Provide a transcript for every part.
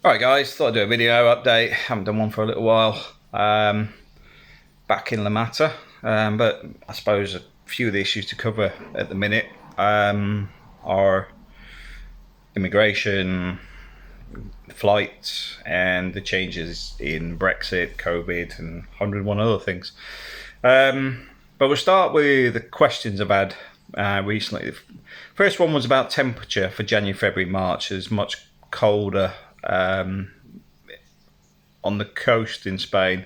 Alright guys, thought I'd do a video update. Haven't done one for a little while. Back in La Mata, but I suppose a few of the issues to cover at the minute are immigration, flights, and the changes in Brexit, COVID, and 101 other things. But we'll start with the questions I've had recently. The first one was about temperature for January, February, March. It's much colder on the coast in Spain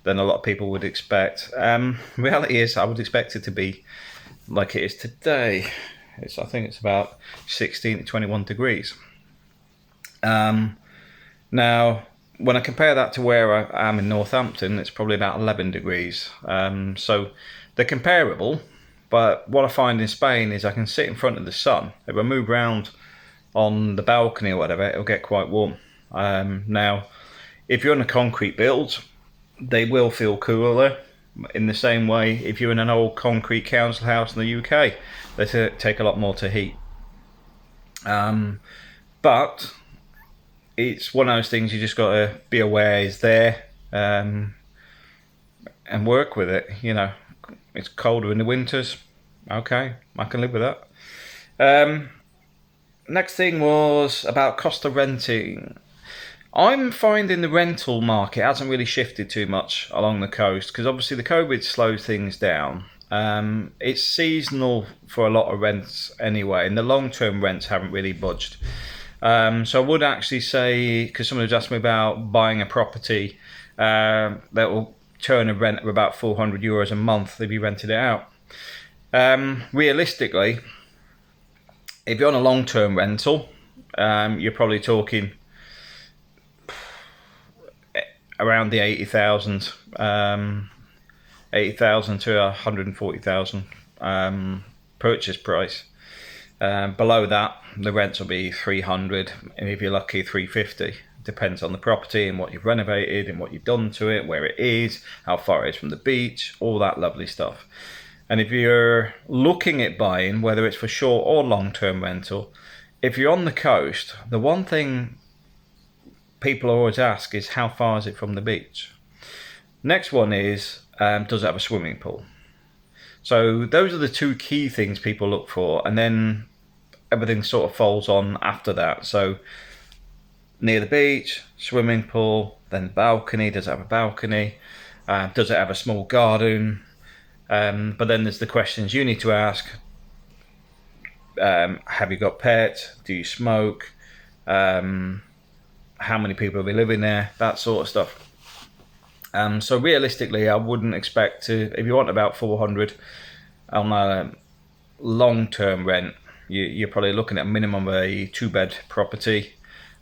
than a lot of people would expect. Reality is, I would expect it to be like it is today. I think it's about 16 to 21 degrees. Now, when I compare that to where I am in Northampton, it's probably about 11 degrees. So they're comparable, but what I find in Spain is I can sit in front of the sun. If I move around on the balcony or whatever, it'll get quite warm. Now, if you're in a concrete build, they will feel cooler. In the same way, if you're in an old concrete council house in the UK, they take a lot more to heat. But it's one of those things you just got to be aware is there, and work with it. You know, it's colder in the winters. Okay, I can live with that. Next thing was about cost of renting. I'm finding the rental market hasn't really shifted too much along the coast because obviously the COVID slows things down. It's seasonal for a lot of rents anyway, and the long-term rents haven't really budged. So I would actually say, because someone asked me about buying a property that will turn a rent of about €400 a month if you rented it out. Realistically, if you're on a long-term rental, you're probably talking around the 80,000, 80,000 to 140,000 purchase price. Below that, the rents will be 300, and if you're lucky, 350. Depends on the property and what you've renovated and what you've done to it, where it is, how far it is from the beach, all that lovely stuff. And if you're looking at buying, whether it's for short or long-term rental, if you're on the coast, the one thing people always ask is how far is it from the beach? Next one is, does it have a swimming pool? So those are the two key things people look for, and then everything sort of falls on after that. So near the beach, swimming pool, then balcony. Does it have a balcony? Does it have a small garden? But then there's the questions you need to ask. Have you got pets? Do you smoke? How many people will be living there? That sort of stuff. So realistically, I wouldn't expect to, if you want about 400 on a long-term rent, you're probably looking at a minimum of a two-bed property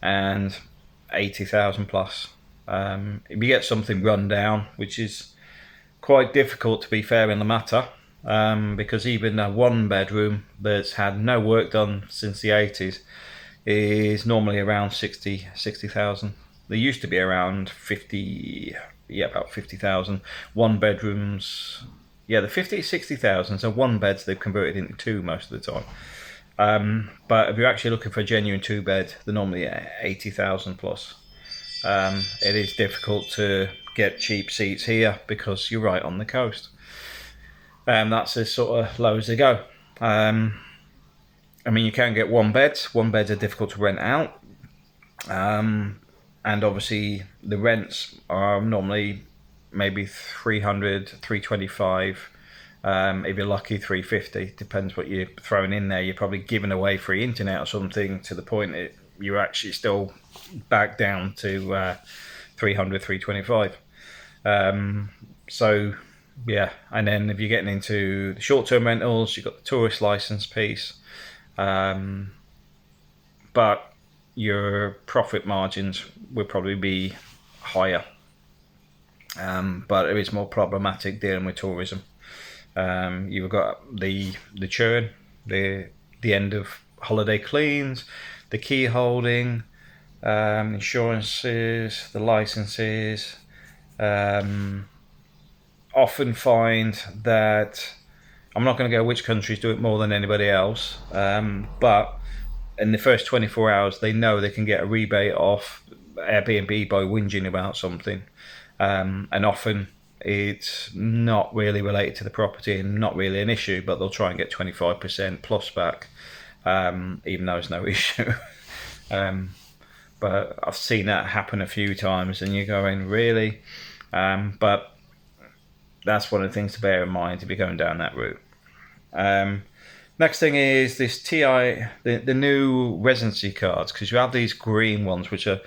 and 80,000 plus. If you get something run down, which is quite difficult to be fair in the matter, because even a one-bedroom that's had no work done since the 80s is normally around 60,000. They used to be around 50, about 50,000. One bedrooms, the 50, 60,000. So one beds they've converted into two most of the time. But if you're actually looking for a genuine two bed, they're normally 80,000 plus. It is difficult to get cheap seats here because you're right on the coast. That's as sort of low as they go. I mean, you can get one beds. One beds are difficult to rent out. And obviously the rents are normally maybe 300, 325. If you're lucky, 350. Depends what you're throwing in there. You're probably giving away free internet or something to the point that you're actually still back down to 300, 325. So yeah, and then if you're getting into the short-term rentals, you've got the tourist license piece. But your profit margins will probably be higher. But it is more problematic dealing with tourism. You've got the churn, the end of holiday cleans, the key holding, insurances, the licenses. Often find that I'm not going to go which countries do it more than anybody else, but in the first 24 hours they know they can get a rebate off Airbnb by whinging about something, and often it's not really related to the property and not really an issue, but they'll try and get 25% plus back, even though it's no issue. But I've seen that happen a few times, and you're going, really? But that's one of the things to bear in mind if you're going down that route. Next thing is this the new residency cards, because you have these green ones which are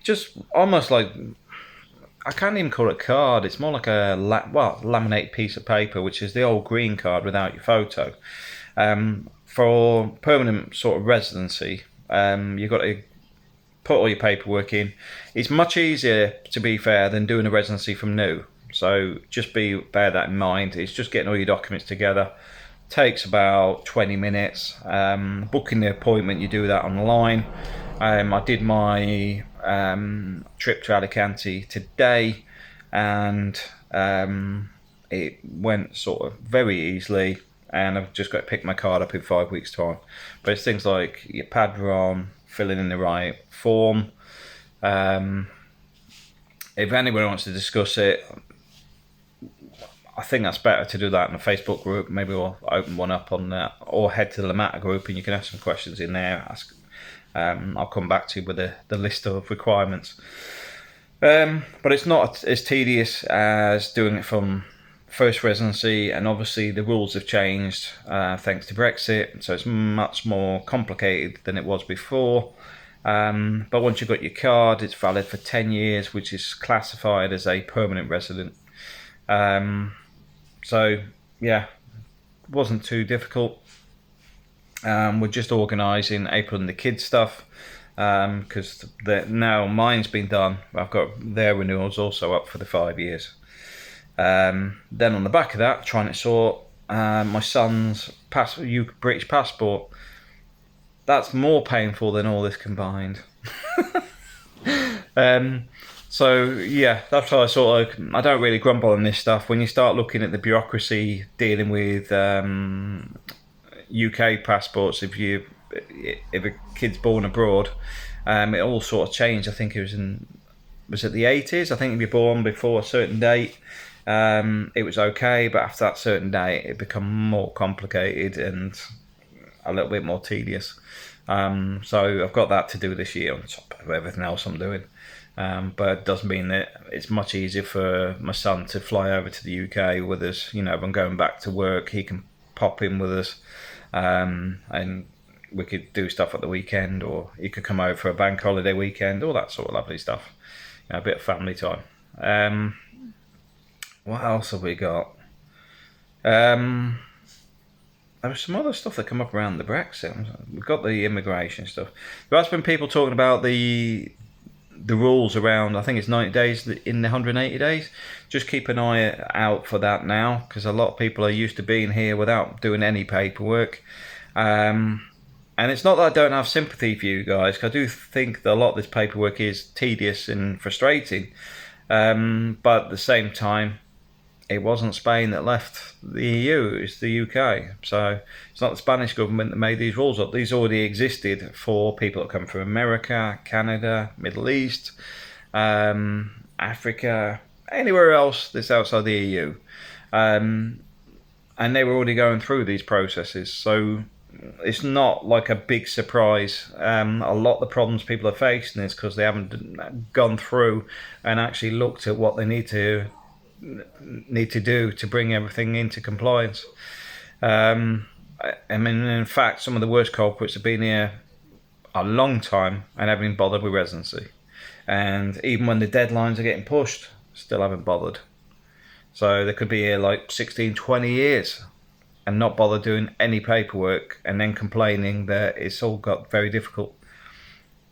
just almost like, I can't even call it a card. It's more like a laminated piece of paper, which is the old green card without your photo. For permanent sort of residency, you've got to put all your paperwork in. It's much easier, to be fair, than doing a residency from new. So just bear that in mind. It's just getting all your documents together. Takes about 20 minutes. Booking the appointment, you do that online. I did my trip to Alicante today, and it went sort of very easily, and I've just got to pick my card up in 5 weeks' time. But it's things like your padron, filling in the right form. If anyone wants to discuss it, I think that's better to do that in a Facebook group. Maybe we'll open one up on that, or head to the Lamata group and you can ask some questions in there. I'll come back to you with the list of requirements. But it's not as tedious as doing it from first residency, and obviously the rules have changed thanks to Brexit, so it's much more complicated than it was before. But once you've got your card, it's valid for 10 years, which is classified as a permanent resident. So yeah, it wasn't too difficult. We're just organising April and the kids stuff, because now mine's been done. I've got their renewals also up for the 5 years. Then on the back of that, trying to sort my son's British passport. That's more painful than all this combined. So yeah, that's why I don't really grumble on this stuff. When you start looking at the bureaucracy dealing with UK passports, if a kid's born abroad, it all sort of changed. I think it was it the 80s? I think if you're born before a certain date, it was okay, but after that certain date, it become more complicated and a little bit more tedious. So I've got that to do this year on top of everything else I'm doing. But it doesn't mean that it's much easier for my son to fly over to the UK with us. You know, if I'm going back to work, he can pop in with us, and we could do stuff at the weekend, or he could come over for a bank holiday weekend, all that sort of lovely stuff. You know, a bit of family time. What else have we got? There was some other stuff that come up around the Brexit. We've got the immigration stuff. There has been people talking about the rules around, I think it's 90 days in the 180 days. Just keep an eye out for that now, because a lot of people are used to being here without doing any paperwork. And it's not that I don't have sympathy for you guys, because I do think that a lot of this paperwork is tedious and frustrating. But at the same time, it wasn't Spain that left the EU, it's the UK. So it's not the Spanish government that made these rules up. These already existed for people that come from America, Canada, Middle East, Africa, anywhere else that's outside the EU. And they were already going through these processes. So it's not like a big surprise. A lot of the problems people are facing is because they haven't gone through and actually looked at what they need to do to bring everything into compliance. I mean, in fact, some of the worst culprits have been here a long time and haven't been bothered with residency. And even when the deadlines are getting pushed, still haven't bothered. So they could be here like 16, 20 years and not bother doing any paperwork, and then complaining that it's all got very difficult.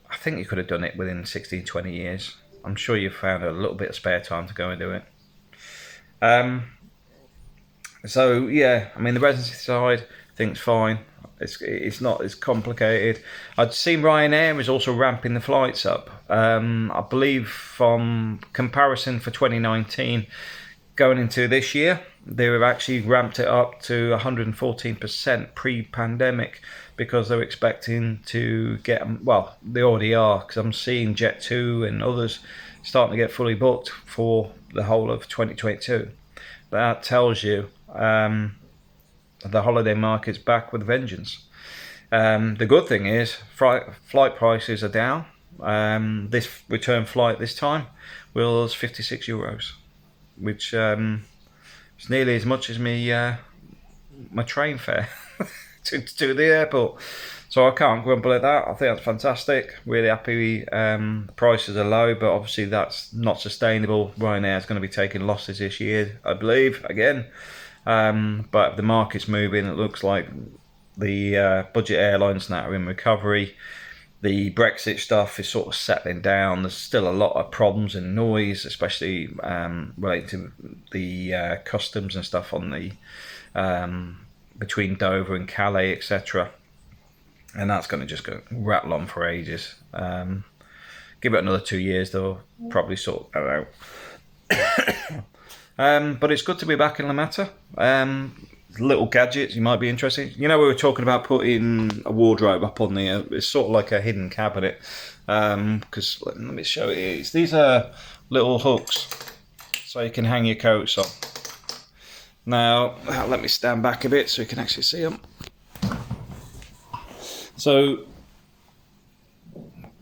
I think you could have done it within 16, 20 years. I'm sure you've found a little bit of spare time to go and do it. So yeah, I mean, the residency side, I think it's fine. It's not as complicated. I'd seen Ryanair is also ramping the flights up. I believe from comparison for 2019, going into this year, they've actually ramped it up to 114% pre-pandemic because they're expecting to get, well, they already are, because I'm seeing Jet2 and others starting to get fully booked for the whole of 2022. That tells you the holiday market's back with vengeance. The good thing is flight prices are down. This return flight this time was €56, which is nearly as much as my train fare to the airport. So I can't grumble at that. I think that's fantastic. Really happy. Prices are low, but obviously that's not sustainable. Ryanair is going to be taking losses this year, I believe, again. But the market's moving. It looks like the budget airlines now are in recovery. The Brexit stuff is sort of settling down. There's still a lot of problems and noise, especially related to the customs and stuff on the between Dover and Calais, etc. And that's going to just go rattle on for ages. Give it another 2 years, they'll probably sort that out. But it's good to be back in La Mata. Little gadgets you might be interested. You know, we were talking about putting a wardrobe up on there. It's sort of like a hidden cabinet. Because let me show you. These are little hooks, so you can hang your coats on. Now, let me stand back a bit so you can actually see them. So,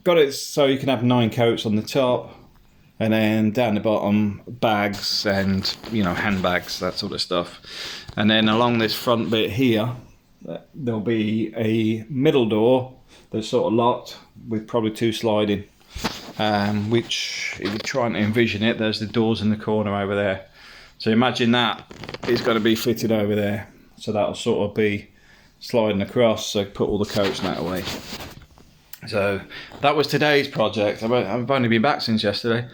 got it so you can have 9 coats on the top, and then down the bottom, bags and, you know, handbags, that sort of stuff. And then along this front bit here, there'll be a middle door that's sort of locked with probably 2 sliding, which, if you're trying to envision it, there's the doors in the corner over there. So imagine that is going to be fitted over there. So that'll sort of be sliding across, so put all the coats that away. So that was today's project. I've only been back since yesterday.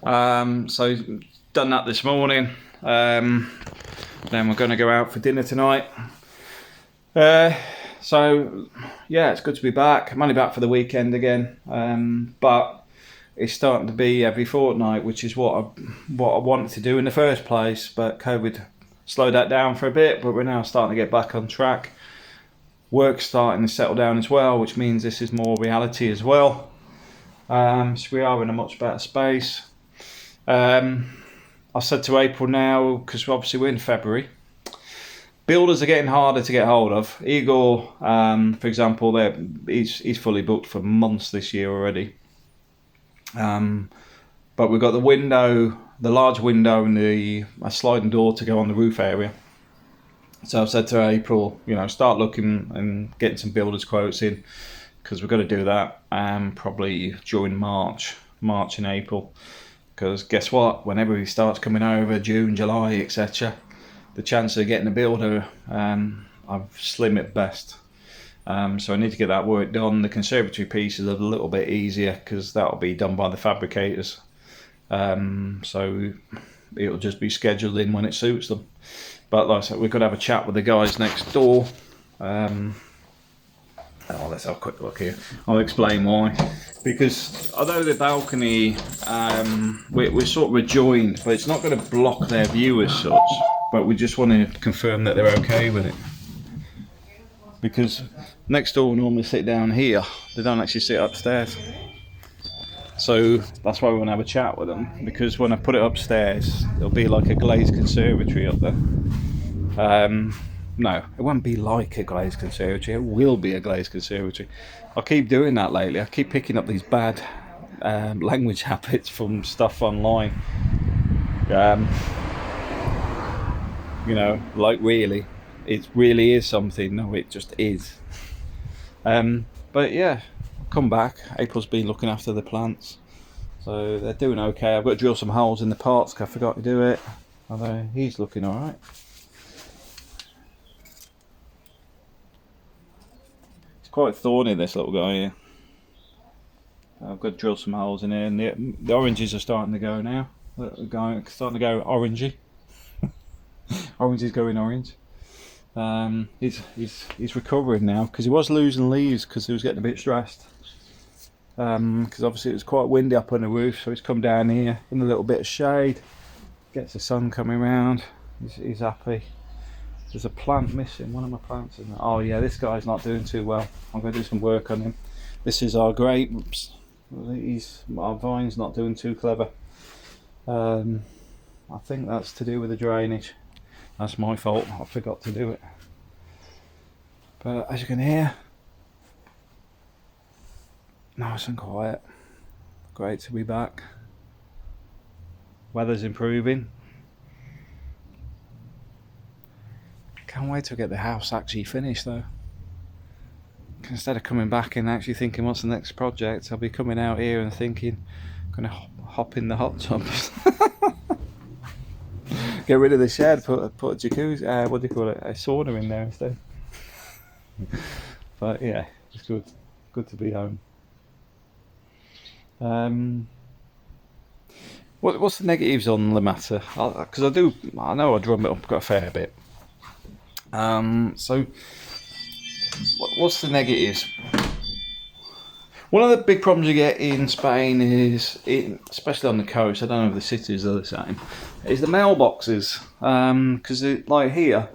So done that this morning. Then we're going to go out for dinner tonight. So yeah, it's good to be back. I'm only back for the weekend again. But it's starting to be every fortnight, which is what I wanted to do in the first place. But COVID slowed that down for a bit, but we're now starting to get back on track. Work's starting to settle down as well, which means this is more reality as well. So we are in a much better space. I said to April now, because obviously we're in February, builders are getting harder to get hold of. Igor, for example, he's fully booked for months this year already. But we've got the window, the large window and a sliding door to go on the roof area. So I've said to April, you know, start looking and getting some builders quotes in, because we've got to do that probably during March and April. Because guess what? Whenever he starts coming over, June, July, etc., the chance of getting a builder I've slim at best. So I need to get that work done. The conservatory piece is a little bit easier because that'll be done by the fabricators. So it'll just be scheduled in when it suits them. But like I said, we've got to have a chat with the guys next door. Let's have a quick look here. I'll explain why. Because although the balcony, we're sort of adjoined, but it's not going to block their view as such. But we just want to confirm that they're okay with it. Because next door normally sit down here, they don't actually sit upstairs. So that's why we want to have a chat with them, because when I put it upstairs, it'll be like a glazed conservatory up there. No, it won't be like a glazed conservatory, it will be a glazed conservatory. I keep doing that lately. I keep picking up these bad language habits from stuff online. You know, like really, it really is something. No, it just is. But yeah, come back. April's been looking after the plants, so they're doing okay. I've got to drill some holes in the parts because I forgot to do it. Although he's looking all right. It's quite thorny, this little guy here. I've got to drill some holes in here, and the oranges are starting to go now. Starting to go orangey. Orange is going orange. He's recovering now because he was losing leaves because he was getting a bit stressed. Because obviously it was quite windy up on the roof, so he's come down here in a little bit of shade. Gets the sun coming round. He's happy. There's a plant missing. One of my plants is. Oh yeah, this guy's not doing too well. I'm going to do some work on him. This is our grapes. Our vine's not doing too clever. I think that's to do with the drainage. That's my fault. I forgot to do it. But as you can hear, nice and quiet. Great to be back. Weather's improving. Can't wait to get the house actually finished though. Instead of coming back and actually thinking what's the next project, I'll be coming out here and thinking I'm gonna hop in the hot tubs. Get rid of the shed, put a jacuzzi, what do you call it, a sauna in there instead. But yeah, it's good to be home. What's the negatives on the matter? Because I know I drum it up quite a fair bit. So what's the negatives? One of the big problems you get in Spain is, especially on the coast, I don't know if the cities are the same, is the mailboxes. Because like here,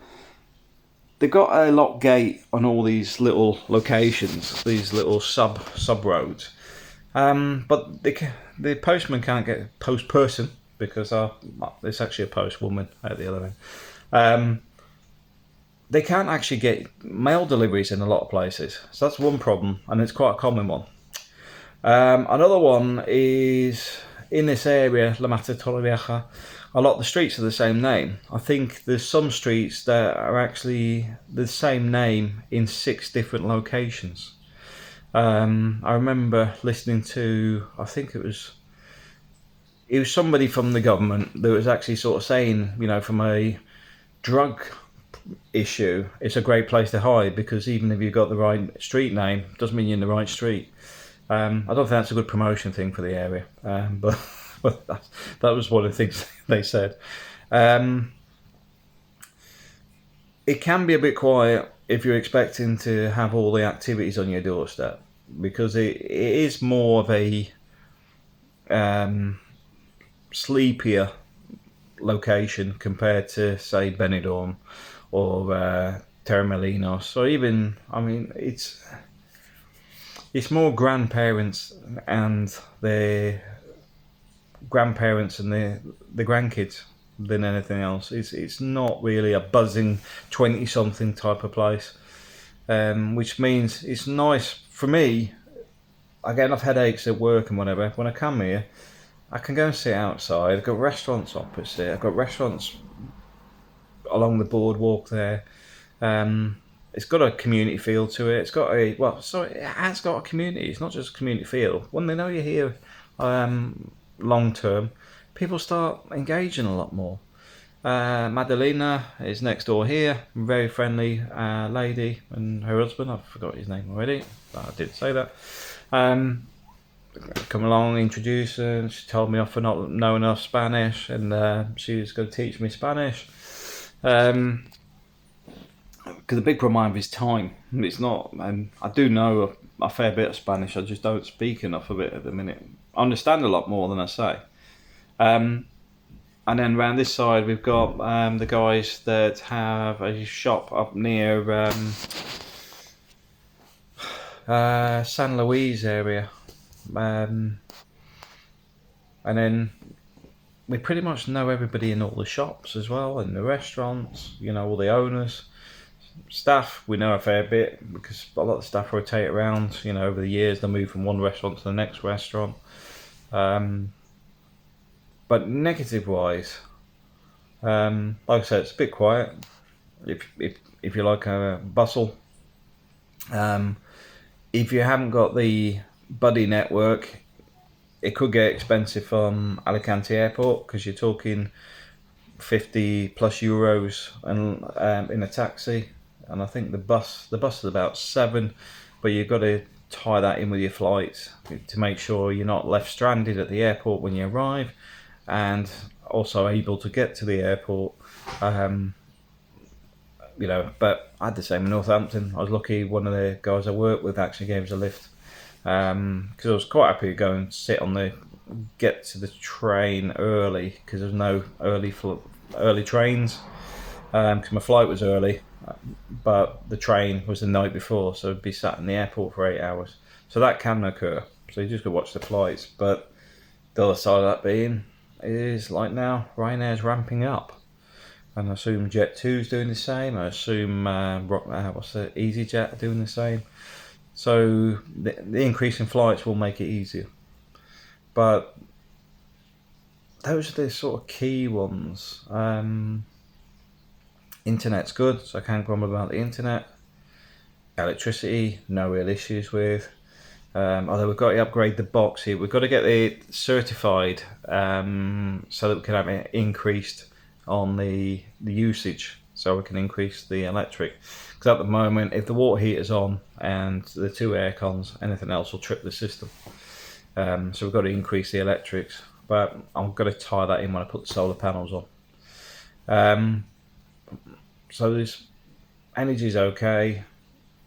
they've got a lock gate on all these little locations, these little sub roads. But the postman can't get postperson because it's actually a postwoman at the other end. They can't actually get mail deliveries in a lot of places, so that's one problem, and it's quite a common one. Another one is in this area, La Mata Torrevieja, a lot of the streets are the same name. I think there's some streets that are actually the same name in 6 different locations. I remember listening to, I think it was somebody from the government that was actually sort of saying, from a drug issue, it's a great place to hide because even if you've got the right street name, doesn't mean you're in the right street. I don't think that's a good promotion thing for the area, but that was one of the things they said. It can be a bit quiet if you're expecting to have all the activities on your doorstep, because it is more of a sleepier location compared to, say, Benidorm or Torremolinos, or even, it's more grandparents and their grandparents and the grandkids than anything else. It's not really a buzzing 20-something type of place, which means it's nice for me. Again, I've had headaches at work and whatever. When I come here, I can go and sit outside. I've got restaurants opposite. I've got restaurants along the boardwalk there. It's got a community feel to it. It has got a community. It's not just a community feel. When they know you're here long term, people start engaging a lot more. Madalena is next door here, very friendly lady, and her husband, I forgot his name already, but I did say that. Come along, introduce her, and she told me off for not knowing enough Spanish, and she was going to teach me Spanish. Because the big problem I have is time. It's not, I do know a fair bit of Spanish, I just don't speak enough of it at the minute. I understand a lot more than I say. And then around this side we've got the guys that have a shop up near San Luis area. And then we pretty much know everybody in all the shops as well, and the restaurants, all the owners. Staff, we know a fair bit because a lot of the staff rotate around, over the years. They move from one restaurant to the next restaurant. But negative wise, like I said, it's a bit quiet. If you like a bustle, if you haven't got the buddy network, it could get expensive from Alicante Airport because you're talking 50 plus euros and in a taxi, and I think the bus is about 7, but you've got to tie that in with your flights to make sure you're not left stranded at the airport when you arrive, and also able to get to the airport. But I had the same in Northampton. I was lucky one of the guys I worked with actually gave us a lift, because I was quite happy to go and sit on the get to the train early because there's no early trains. Because my flight was early, but the train was the night before, so I'd be sat in the airport for 8 hours. So that can occur. So you just got to watch the flights. But the other side of that being is like now, Ryanair's ramping up. And I assume Jet2's doing the same. I assume EasyJet are doing the same. So the increase in flights will make it easier. But those are the sort of key ones. Internet's good, so I can't grumble about the internet. Electricity, no real issues with. Although we've got to upgrade the box here. We've got to get it certified so that we can have it increased on the usage, so we can increase the electric. Because at the moment, if the water heater's on and the 2 air cons, anything else will trip the system. So we've got to increase the electrics. But I'm going to tie that in when I put the solar panels on. So this energy's okay.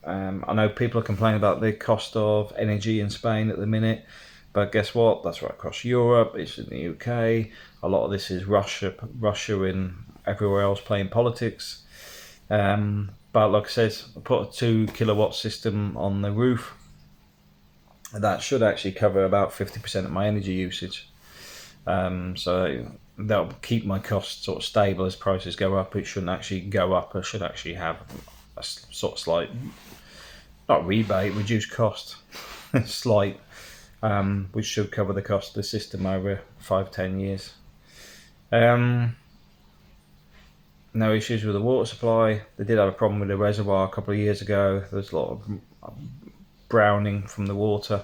I know people are complaining about the cost of energy in Spain at the minute, but guess what? That's right across Europe. It's in the UK. A lot of this is Russia and everywhere else playing politics. But like I said, I put a 2 kilowatt system on the roof. That should actually cover about 50% of my energy usage. So that'll keep my costs sort of stable as prices go up. It shouldn't actually go up. I should actually have a sort of slight, not rebate, reduced cost, slight, which should cover the cost of the system over 5-10 years. No issues with the water supply. They did have a problem with the reservoir a couple of years ago. There's a lot of browning from the water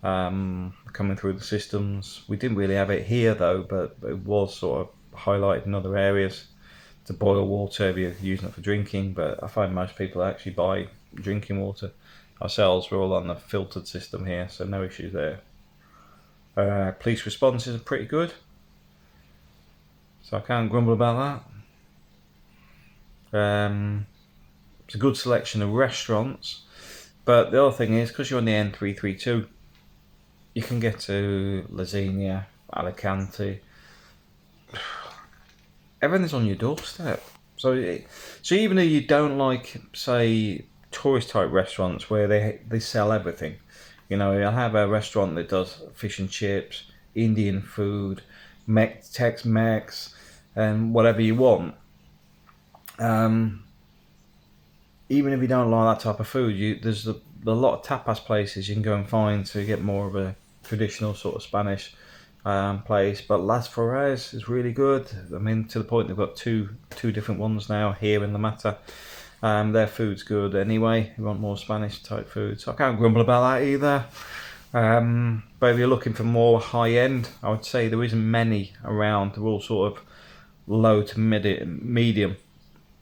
coming through the systems. We didn't really have it here though, but it was sort of highlighted in other areas to boil water if you're using it for drinking. But I find most people actually buy drinking water. Ourselves, we're all on the filtered system here, so no issues there. Police responses are pretty good, so I can't grumble about that. It's a good selection of restaurants, but the other thing is, because you're on the N332, you can get to Lasagna, Alicante. Everything's on your doorstep. So even if you don't like, say, tourist type restaurants where they sell everything, you'll have a restaurant that does fish and chips, Indian food, Tex-Mex, and whatever you want. Even if you don't like that type of food, there's a lot of tapas places you can go and find to get more of a traditional sort of Spanish place. But Las Flores is really good. I mean, to the point they've got two different ones now here in La Mata. Their food's good anyway. You want more Spanish type food, so I can't grumble about that either. But if you're looking for more high end, I would say there isn't many around. They're all sort of low to medium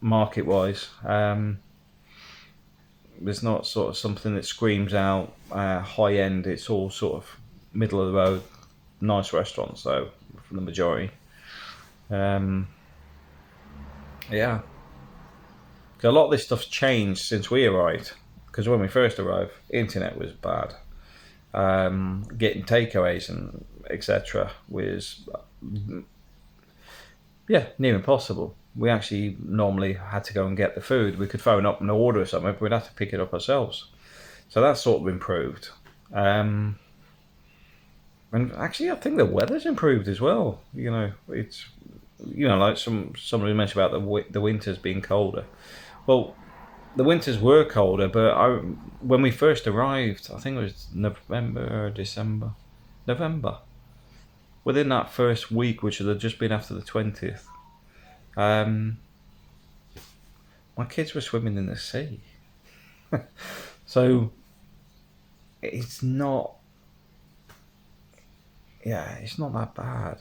market wise. There's not sort of something that screams out high end. It's all sort of middle of the road, nice restaurants though for the majority. Yeah, a lot of this stuff's changed since we arrived. Because when we first arrived, internet was bad. Getting takeaways and etc. was near impossible. We actually normally had to go and get the food. We could phone up and order something, but we'd have to pick it up ourselves. So that's sort of improved. And actually, I think the weather's improved as well. It's like somebody mentioned about the winters being colder. Well, the winters were colder, but when we first arrived, I think it was November. Within that first week, which would have just been after the 20th, my kids were swimming in the sea. So it's not that bad.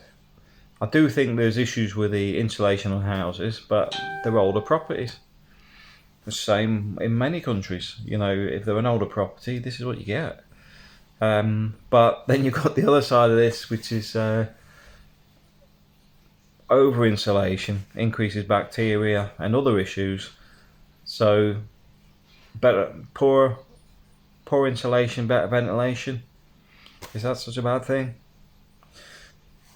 I do think there's issues with the insulation on houses, but they're older properties. The same in many countries. If they're an older property, this is what you get. But then you've got the other side of this, which is over insulation increases bacteria and other issues. So poor insulation, better ventilation. Is that such a bad thing?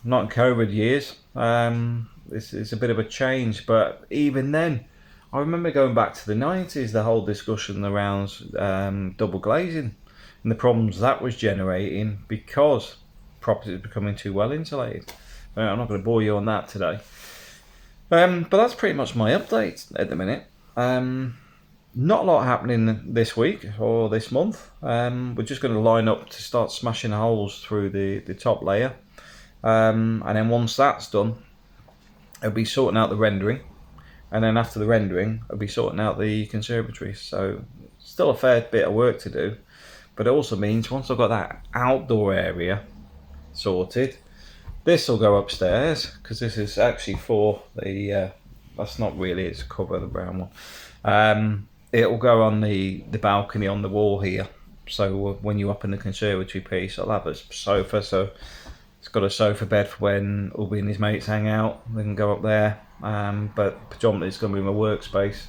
not in COVID years. It's a bit of a change, but even then, I remember going back to the 90s, the whole discussion around double glazing and the problems that was generating because properties are becoming too well insulated. I'm not going to bore you on that today. But that's pretty much my update at the minute. Not a lot happening this week or this month. We're just going to line up to start smashing holes through the top layer. And then once that's done, I'll be sorting out the rendering. And then after the rendering, I'll be sorting out the conservatory. So still a fair bit of work to do. But it also means once I've got that outdoor area sorted, this will go upstairs, because this is actually for the, that's not really, it's cover, the brown one. It will go on the balcony on the wall here. So when you're up in the conservatory piece, I'll have a sofa. So it's got a sofa bed for when Ulby and his mates hang out. They can go up there. But predominantly it's going to be my workspace.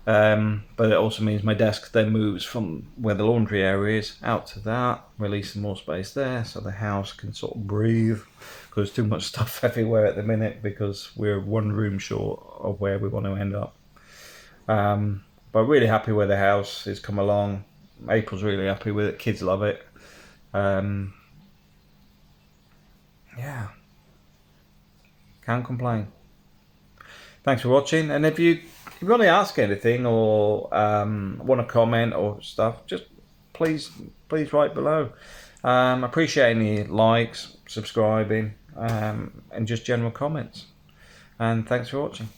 But it also means my desk then moves from where the laundry area is out to that, releasing more space there so the house can sort of breathe, because there's too much stuff everywhere at the minute because we're one room short of where we want to end up. But really happy where the house has come along. April's really happy with it, kids love it. Yeah, can't complain. Thanks for watching, and if you want to ask anything or want to comment or stuff, just please write below. Appreciate any likes, subscribing, and just general comments. And thanks for watching.